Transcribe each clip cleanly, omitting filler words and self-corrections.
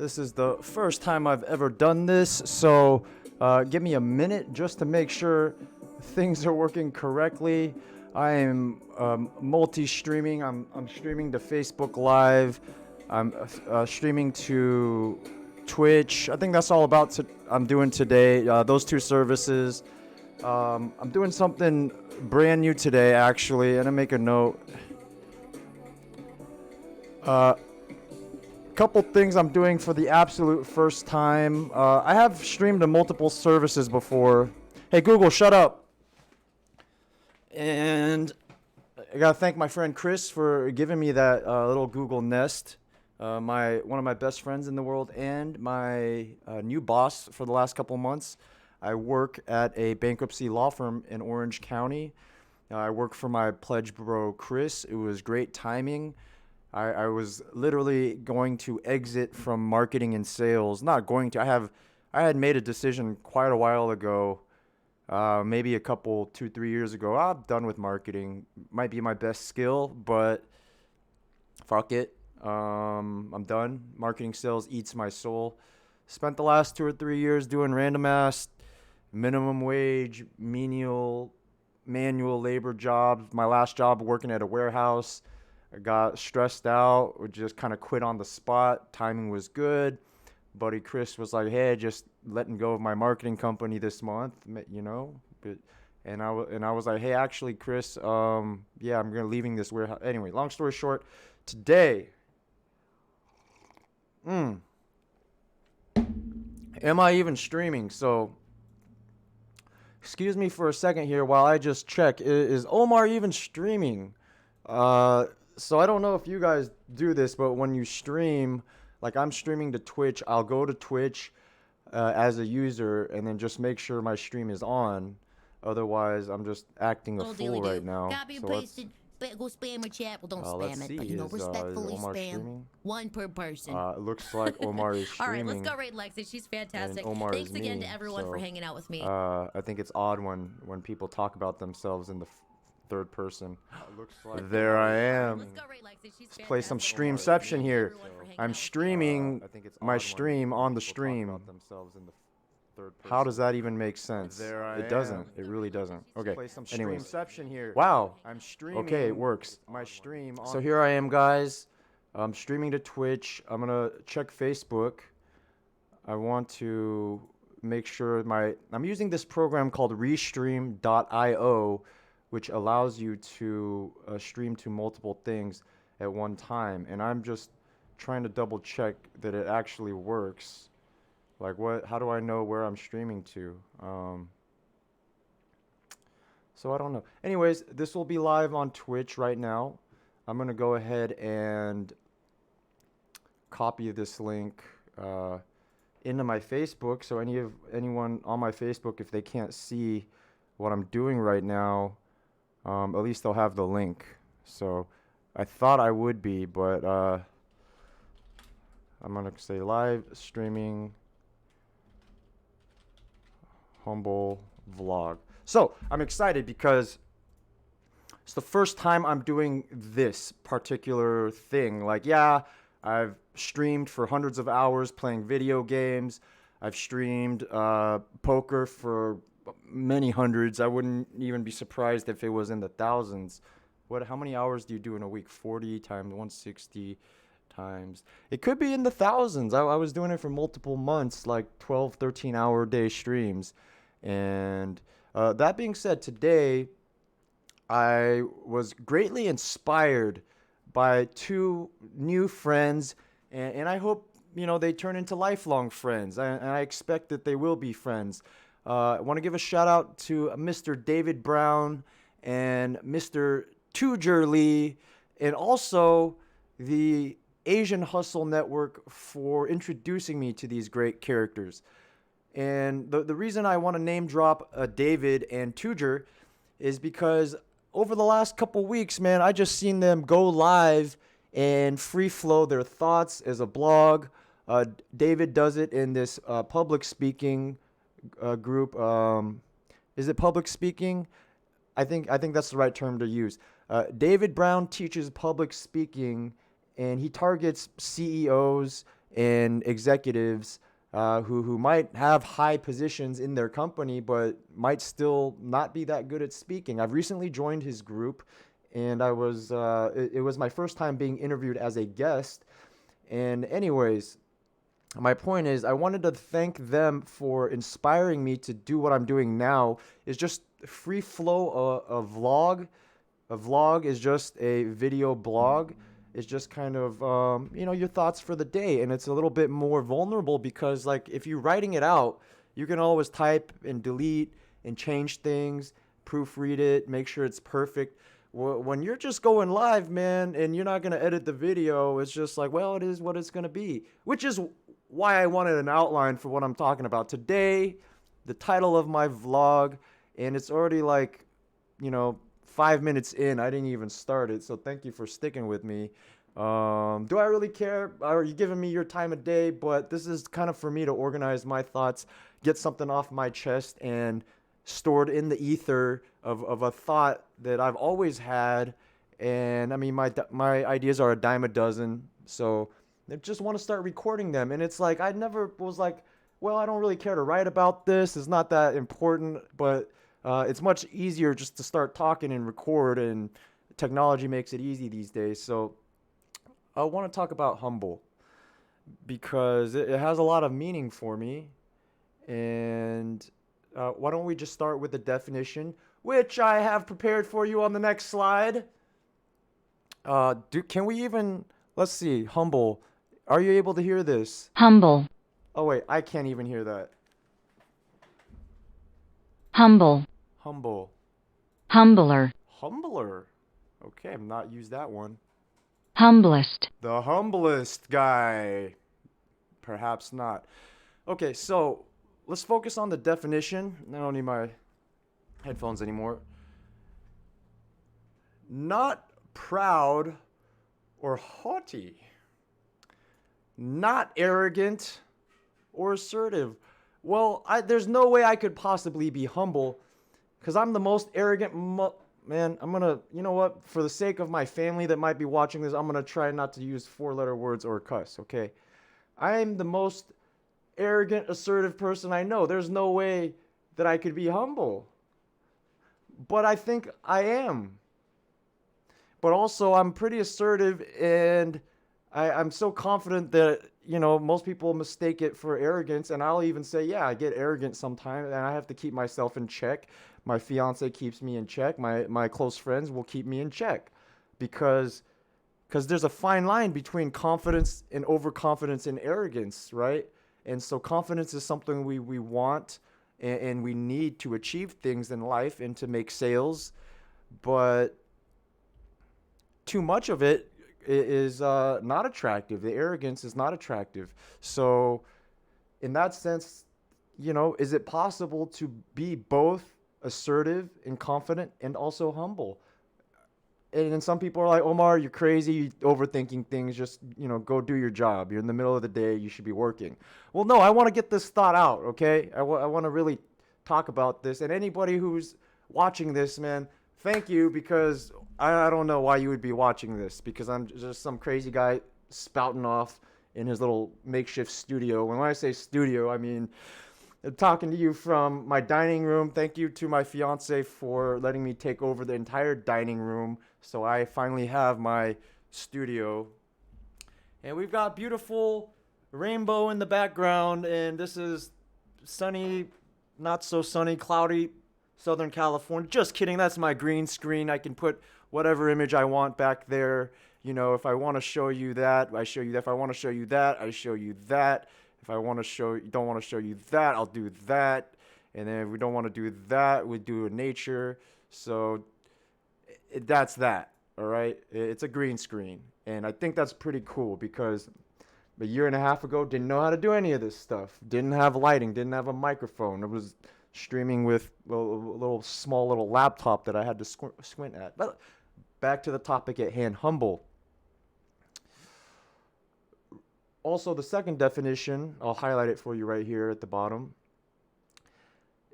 This is the first time I've ever done this, so give me a minute just to make sure things are working correctly. I am multi-streaming. I'm streaming to Facebook Live. I'm streaming to Twitch. I think that's all I'm doing today. Those two services. I'm doing something brand new today, actually, and I make a note. Couple things I'm doing for the absolute first time. I have streamed to multiple services before. Hey Google, shut up. And I gotta thank my friend Chris for giving me that little Google Nest. One of my best friends in the world and my new boss for the last couple months. I work at a bankruptcy law firm in Orange County. I work for my pledge bro Chris. It was great timing. I was literally going to exit from marketing and sales. Not going to. I had made a decision quite a while ago, maybe a couple, 2, 3 years ago. I'm done with marketing. Might be my best skill, but fuck it. I'm done. Marketing sales eats my soul. Spent the last 2 or 3 years doing random ass minimum wage, menial, manual labor jobs. My last job working at a warehouse. I got stressed out, or just kind of quit on the spot. Timing was good. Buddy Chris was like, "Hey, just letting go of my marketing company this month, you know." And I was like, "Hey, actually, Chris, yeah, I'm gonna leaving this warehouse." Anyway, long story short, today, am I even streaming? So, excuse me for a second here while I just check. Is Omar even streaming? So I don't know if you guys do this, but when you stream, like I'm streaming to Twitch, I'll go to Twitch as a user and then just make sure my stream is on. Otherwise, I'm just acting a fool right now. Copy and So paste it. Go spam or chat. Well, don't let's spam see. it, but you know, Is respectfully Omar spam. streaming? One per person. It looks like Omar is All streaming. right, let's go rate Lexi. She's fantastic. Omar Thanks is again me, to everyone for so, hanging out with me. I think it's odd when people talk about themselves in the third person. Looks like There I am. Let's go rate Lexi. She's Let's play some fantastic. Streamception here. Everyone for hanging I'm out with me. streaming I think it's my odd stream when on the people talk stream. about themselves in the third person. How does that even make sense? There I It doesn't. am. It really doesn't. Okay. Play some Anyways. Streamception here. Wow. I'm streaming. Okay, it works. My stream. So here I am, guys. I'm streaming to Twitch. I'm gonna check Facebook. I want to make sure I'm using this program called Restream.io, which allows you to stream to multiple things at one time. And I'm just trying to double check that it actually works. Like how do I know where I'm streaming to? So I don't know. Anyways, this will be live on Twitch right now. I'm gonna go ahead and copy this link into my Facebook. So anyone on my Facebook, if they can't see what I'm doing right now, at least they'll have the link. So I thought I would be, but I'm gonna say live streaming humble vlog. So I'm excited because it's the first time I'm doing this particular thing. Like, yeah, I've streamed for hundreds of hours playing video games. I've streamed poker for many hundreds. I wouldn't even be surprised if it was in the thousands. How many hours do you do in a week? 40 times 160 times. It could be in the thousands. I was doing it for multiple months, like 12, 13-hour day streams. And that being said, today I was greatly inspired by two new friends, and I hope, you know, they turn into lifelong friends, and I expect that they will be friends. I want to give a shout out to Mr. David Brown and Mr. Tujer Lee, and also the Asian Hustle Network for introducing me to these great characters. And the reason I want to name drop David and Tujer is because over the last couple weeks, man, I just seen them go live and free flow their thoughts as a blog. David does it in this public speaking group. Is it public speaking? I think that's the right term to use. David Brown teaches public speaking, and he targets CEOs and executives who might have high positions in their company but might still not be that good at speaking. I've recently joined his group, and it was my first time being interviewed as a guest. And anyways, my point is I wanted to thank them for inspiring me to do what I'm doing now. Is just free flow a vlog. A vlog is just a video blog. It's just kind of your thoughts for the day, and it's a little bit more vulnerable because like if you're writing it out, you can always type and delete and change things, proofread it, make sure it's perfect. When you're just going live, man, and you're not gonna edit the video, it's just like, well, it is what it's gonna be, which is why I wanted an outline for what I'm talking about today, the title of my vlog, and it's already like, 5 minutes in. I didn't even start it, so thank you for sticking with me. Do I really care? Are you giving me your time of day? But this is kind of for me to organize my thoughts, get something off my chest, and stored in the ether of a thought that I've always had. And I mean, my ideas are a dime a dozen, so I just want to start recording them. And it's like I never was like, well, I don't really care to write about this. It's not that important, but it's much easier just to start talking and record, and technology makes it easy these days. So I want to talk about humble because it has a lot of meaning for me. And why don't we just start with the definition, which I have prepared for you on the next slide. Can we even, let's see, humble. Are you able to hear this? Humble, Oh, wait, I can't even hear that. humble, Humble. humbler, Humbler. Okay, I've not used that one. humblest, The humblest guy. Perhaps not. Okay, so let's focus on the definition. I don't need my headphones anymore. Not proud or haughty. Not arrogant or assertive. Well, there's no way I could possibly be humble because I'm the most arrogant man. I'm going to, you know what? For the sake of my family that might be watching this, I'm going to try not to use 4-letter words or cuss, okay? I'm the most arrogant, assertive person I know. There's no way that I could be humble. But I think I am. But also, I'm pretty assertive, and I'm so confident that, most people mistake it for arrogance. And I'll even say, yeah, I get arrogant sometimes, and I have to keep myself in check. My fiance keeps me in check. My close friends will keep me in check because there's a fine line between confidence and overconfidence and arrogance, right? And so confidence is something we want and we need to achieve things in life and to make sales. But too much of it is not attractive. The arrogance is not attractive. So in that sense, is it possible to be both assertive and confident and also humble? And then some people are like, Omar, you're crazy, you're overthinking things, just, go do your job. You're in the middle of the day, you should be working. Well, no, I want to get this thought out, okay? I want to really talk about this. And anybody who's watching this, man, thank you, because I don't know why you would be watching this, because I'm just some crazy guy spouting off in his little makeshift studio. When I say studio, I mean talking to you from my dining room. Thank you to my fiance for letting me take over the entire dining room. So I finally have my studio. And we've got beautiful rainbow in the background. And this is sunny, not so sunny, cloudy Southern California. Just kidding. That's my green screen. I can put whatever image I want back there. If I want to show you that, I show you that. If I want to show you that, I show you that. If I don't want to show you that, I'll do that. And then if we don't want to do that, we do nature. So that's that, all right? It's a green screen. And I think that's pretty cool because a year and a half ago, didn't know how to do any of this stuff. Didn't have lighting, didn't have a microphone. It was streaming with a small little laptop that I had to squint at. But back to the topic at hand, humble. Also, the second definition, I'll highlight it for you right here at the bottom,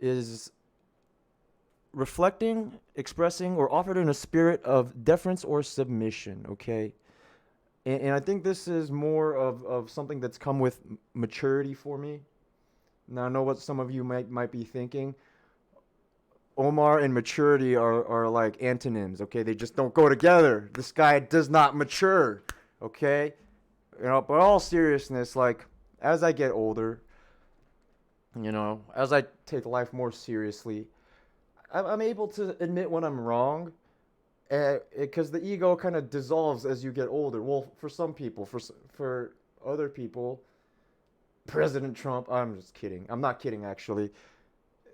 is reflecting, expressing, or offered in a spirit of deference or submission, okay? And I think this is more of something that's come with maturity for me. Now I know what some of you might be thinking. Omar and maturity are like antonyms, okay? They just don't go together. This guy does not mature, okay? You know, but in all seriousness, like as I get older, you know, as I take life more seriously, I'm able to admit when I'm wrong, because the ego kind of dissolves as you get older. Well, for some people, for other people, President Trump. I'm just kidding. I'm not kidding actually.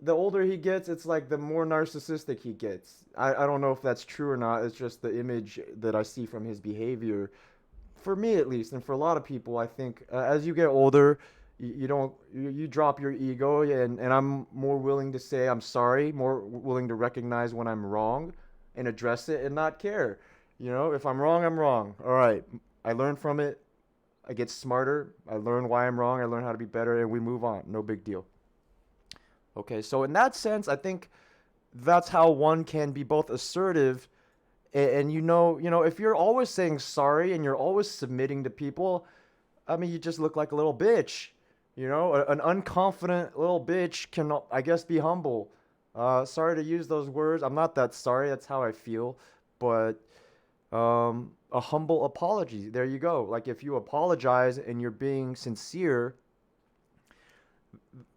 The older he gets, it's like the more narcissistic he gets. I don't know if that's true or not. It's just the image that I see from his behavior. For me at least, and for a lot of people, I think as you get older, you don't you drop your ego, and I'm more willing to say I'm sorry, more willing to recognize when I'm wrong and address it and not care. You know, if I'm wrong, I'm wrong. All right, I learn from it. I get smarter. I learn why I'm wrong. I learn how to be better, and we move on. No big deal. Okay, so in that sense, I think that's how one can be both assertive and if you're always saying sorry and you're always submitting to people, I mean, you just look like a little bitch. You know, an unconfident little bitch can, I guess, be humble. Sorry to use those words. I'm not that sorry. That's how I feel. But a humble apology. There you go. Like if you apologize and you're being sincere,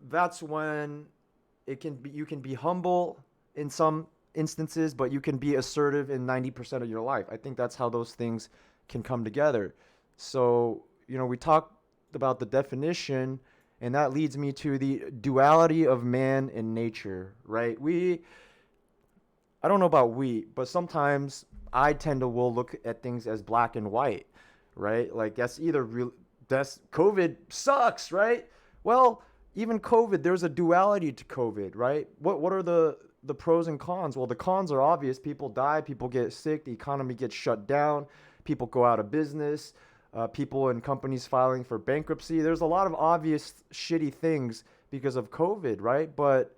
that's when you can be humble in some instances, but you can be assertive in 90% of your life. I think that's how those things can come together. So, we talked about the definition, and that leads me to the duality of man and nature, right? I don't know about but sometimes I tend to will look at things as black and white, right? Like that's COVID sucks, right? Well, even COVID, there's a duality to COVID, right? What are the pros and cons? Well, the cons are obvious. People die, people get sick, the economy gets shut down, people go out of business, people and companies filing for bankruptcy. There's a lot of obvious shitty things because of COVID, right? But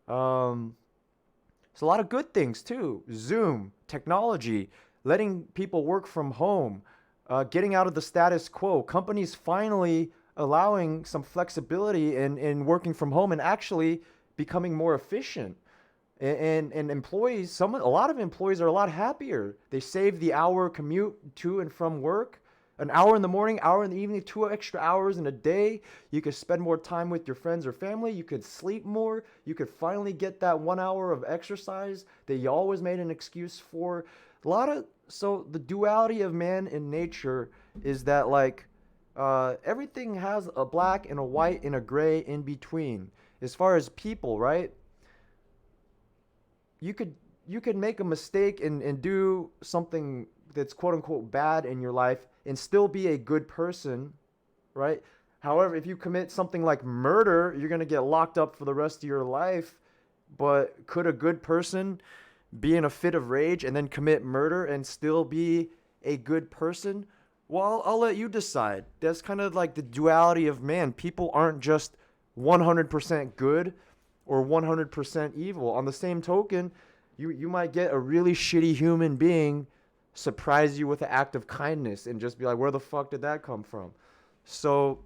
there's a lot of good things too. Zoom, technology, letting people work from home, getting out of the status quo, companies finally allowing some flexibility in working from home and actually becoming more efficient. And employees, a lot of employees are a lot happier. They save the hour commute to and from work, an hour in the morning, hour in the evening, 2 extra hours in a day. You could spend more time with your friends or family. You could sleep more. You could finally get that 1 hour of exercise that you always made an excuse for. So the duality of man and nature is that like, everything has a black and a white and a gray in between. As far as people, right? You could make a mistake and do something that's quote unquote bad in your life and still be a good person, right? However, if you commit something like murder, you're going to get locked up for the rest of your life. But could a good person be in a fit of rage and then commit murder and still be a good person? Well, I'll let you decide. That's kind of like the duality of man. People aren't just 100% good or 100% evil. On the same token, you might get a really shitty human being surprise you with an act of kindness and just be like, where the fuck did that come from? So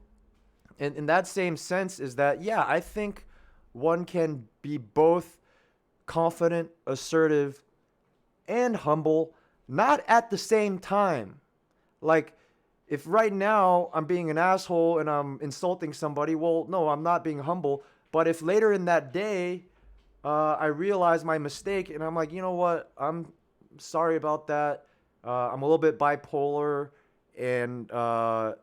in that same sense is that, yeah, I think one can be both confident, assertive, and humble, not at the same time. Like, if right now I'm being an asshole and I'm insulting somebody, well, no, I'm not being humble. But if later in that day, I realize my mistake and I'm like, you know what? I'm sorry about that. I'm a little bit bipolar and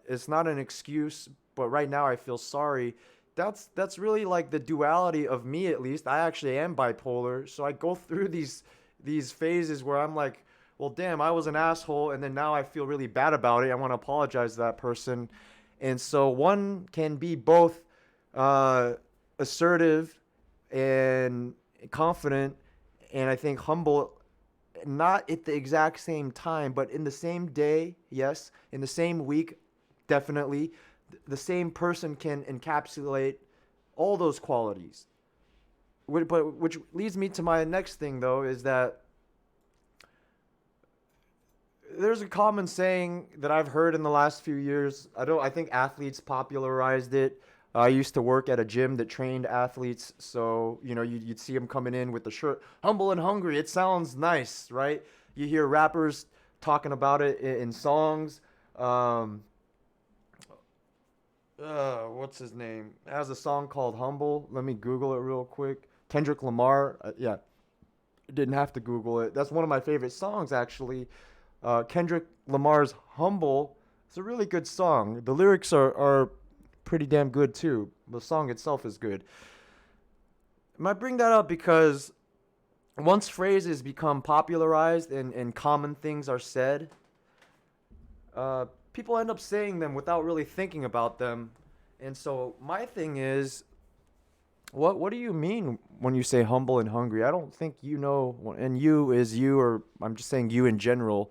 it's not an excuse, but right now I feel sorry. That's really like the duality of me, at least. I actually am bipolar. So I go through these phases where I'm like, well, damn, I was an asshole, and then now I feel really bad about it. I want to apologize to that person. And so one can be both assertive and confident, and I think humble, not at the exact same time, but in the same day, yes, in the same week, definitely. The same person can encapsulate all those qualities. Which leads me to my next thing, though, is that there's a common saying that I've heard in the last few years. I think athletes popularized it. I used to work at a gym that trained athletes, so you'd see them coming in with the shirt, humble and hungry. It sounds nice, right? You hear rappers talking about it in songs. What's his name? Has a song called Humble. Let me Google it real quick. Kendrick Lamar. Yeah, didn't have to Google it. That's one of my favorite songs, actually. Kendrick Lamar's Humble. It's a really good song. The lyrics are pretty damn good, too. The song itself is good. I bring that up because once phrases become popularized and common things are said, people end up saying them without really thinking about them. And so my thing is, what do you mean when you say humble and hungry? I don't think you know, and you is you, or I'm just saying you in general.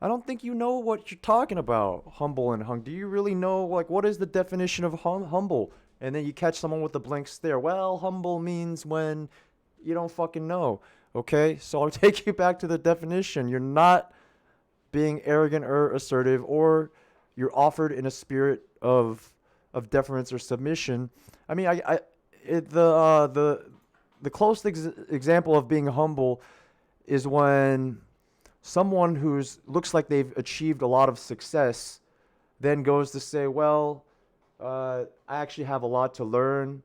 I don't think you know what you're talking about, humble and hungry. Do you really know, like, what is the definition of humble? And then you catch someone with a blank stare. Well, humble means when you don't fucking know. Okay, so I'll take you back to the definition. You're not being arrogant or assertive, or you're offered in a spirit of deference or submission. I mean, the closest example of being humble is when someone who's looks like they've achieved a lot of success then goes to say, well, I actually have a lot to learn,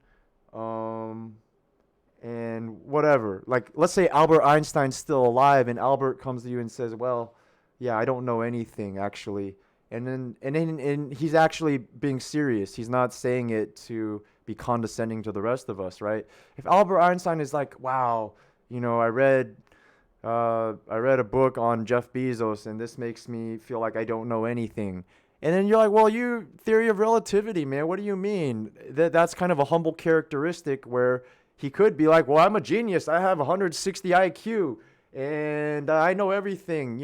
and whatever. Like, let's say Albert Einstein's still alive, and Albert comes to you and says, well, yeah, I don't know anything, actually. And then he's actually being serious. He's not saying it to be condescending to the rest of us, right? If Albert Einstein is like, wow, I read a book on Jeff Bezos, and this makes me feel like I don't know anything. And then you're like, well, you theory of relativity, man. What do you mean? That's kind of a humble characteristic where he could be like, well, I'm a genius. I have 160 IQ, and I know everything.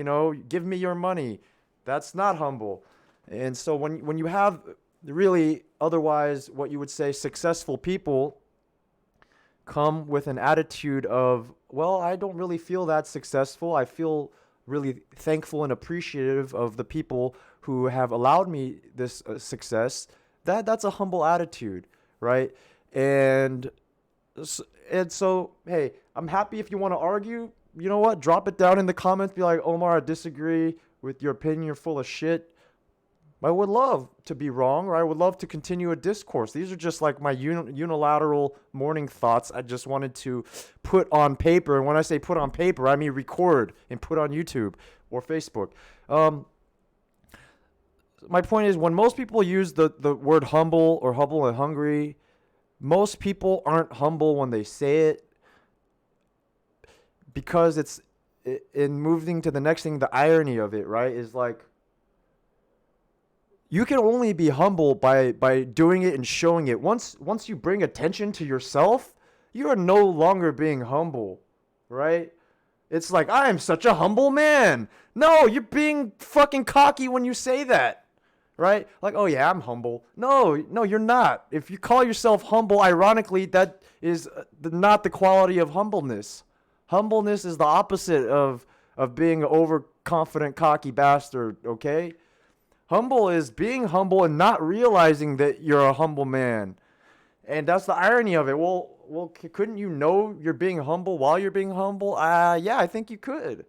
Give me your money. That's not humble. And so when you have really otherwise what you would say successful people come with an attitude of, well, I don't really feel that successful. I feel really thankful and appreciative of the people who have allowed me this success. That's a humble attitude, right? And so, hey, I'm happy if you want to argue. You know what? Drop it down in the comments. Be like, Omar, I disagree with your opinion. You're full of shit. I would love to be wrong, or I would love to continue a discourse. These are just like my unilateral morning thoughts I just wanted to put on paper. And when I say put on paper, I mean record and put on YouTube or Facebook. My point is, when most people use the word humble or humble and hungry, most people aren't humble when they say it, because it's in moving to the next thing. The irony of it, right, is like, you can only be humble by doing it and showing it. Once you bring attention to yourself, you are no longer being humble, right? It's like, I am such a humble man. No, you're being fucking cocky when you say that, right? Like, oh yeah, I'm humble. No, you're not. If you call yourself humble, ironically, that is not the quality of humbleness. Humbleness is the opposite of being an overconfident, cocky bastard, okay? Humble is being humble and not realizing that you're a humble man. And that's the irony of it. Well, couldn't you know you're being humble while you're being humble? Yeah, I think you could.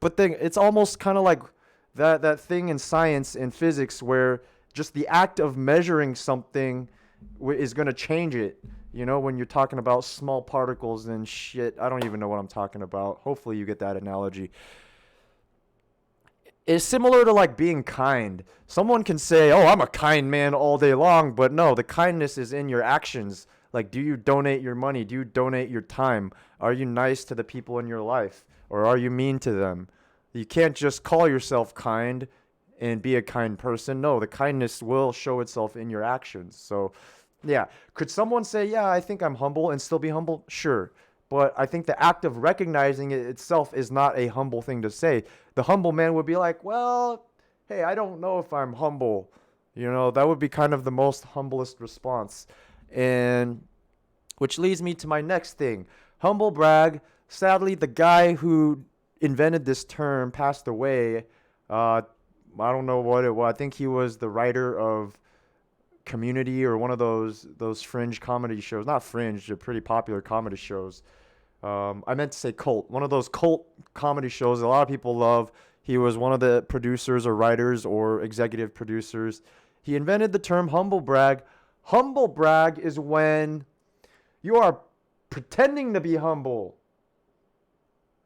But then it's almost kind of like that thing in science and physics where just the act of measuring something is going to change it. When you're talking about small particles and shit. I don't even know what I'm talking about. Hopefully you get that analogy. It's similar to like being kind. Someone can say, oh, I'm a kind man all day long, but no, the kindness is in your actions. Like, do you donate your money? Do you donate your time? Are you nice to the people in your life, or are you mean to them? You can't just call yourself kind and be a kind person. No, the kindness will show itself in your actions. So, yeah. Could someone say, yeah, I think I'm humble, and still be humble? Sure. But I think the act of recognizing it itself is not a humble thing to say. The humble man would be like, well, hey, I don't know if I'm humble. That would be kind of the most humblest response. And which leads me to my next thing. Humble brag. Sadly, the guy who invented this term passed away. I don't know what it was. I think he was the writer of Community or one of those fringe comedy shows. Not fringe, they're pretty popular comedy shows. I meant to say cult. One of those cult comedy shows a lot of people love. He was one of the producers or writers or executive producers. He invented the term humble brag. Humble brag is when you are pretending to be humble,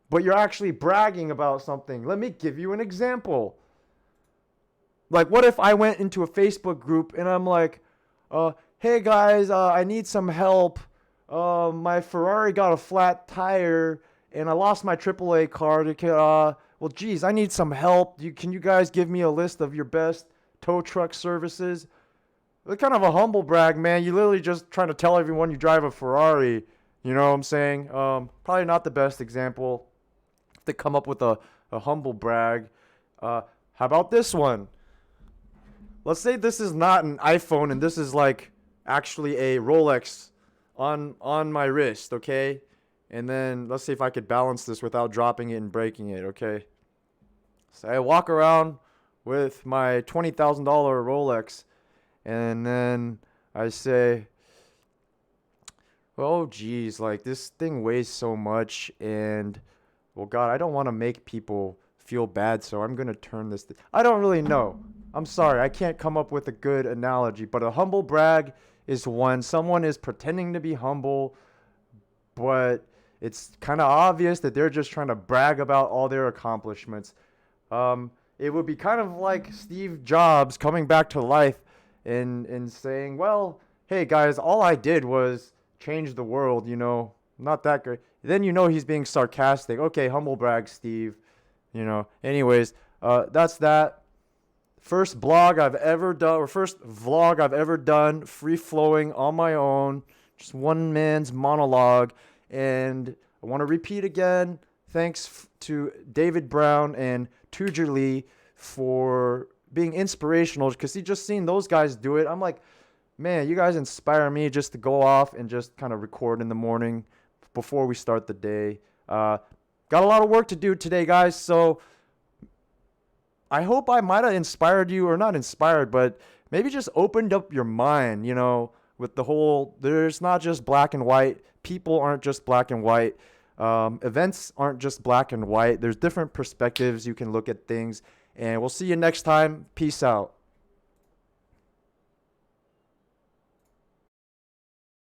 but you're actually bragging about something. Let me give you an example. Like, what if I went into a Facebook group and I'm like, hey guys, I need some help. My Ferrari got a flat tire and I lost my AAA card. Well, geez, I need some help. Can you guys give me a list of your best tow truck services? It's kind of a humble brag, man. You literally just trying to tell everyone you drive a Ferrari. You know what I'm saying? Probably not the best example to come up with a humble brag. How about this one? Let's say this is not an iPhone and this is like actually a Rolex on my wrist, okay? And then let's see if I could balance this without dropping it and breaking it, okay? So I walk around with my $20,000 Rolex and then I say, oh geez, like this thing weighs so much and well God, I don't want to make people feel bad, so I'm going to turn this. I don't really know. I'm sorry, I can't come up with a good analogy, but a humble brag is when someone is pretending to be humble, but it's kind of obvious that they're just trying to brag about all their accomplishments. It would be kind of like Steve Jobs coming back to life and saying, well, hey guys, all I did was change the world, you know, not that great. Then you know he's being sarcastic. Okay, humble brag, Steve. You know, anyways, that's that. First blog I've ever done, or first vlog I've ever done, free flowing on my own, just one man's monologue. And I want to repeat again, thanks to David Brown and Tujer Lee for being inspirational, because he just seen those guys do it. I'm like, man, you guys inspire me just to go off and just kind of record in the morning before we start the day. Got a lot of work to do today, guys, so I hope I might have inspired you, or not inspired, but maybe just opened up your mind, you know, with the whole, there's not just black and white. People aren't just black and white. Events aren't just black and white. There's different perspectives you can look at things. And we'll see you next time. Peace out.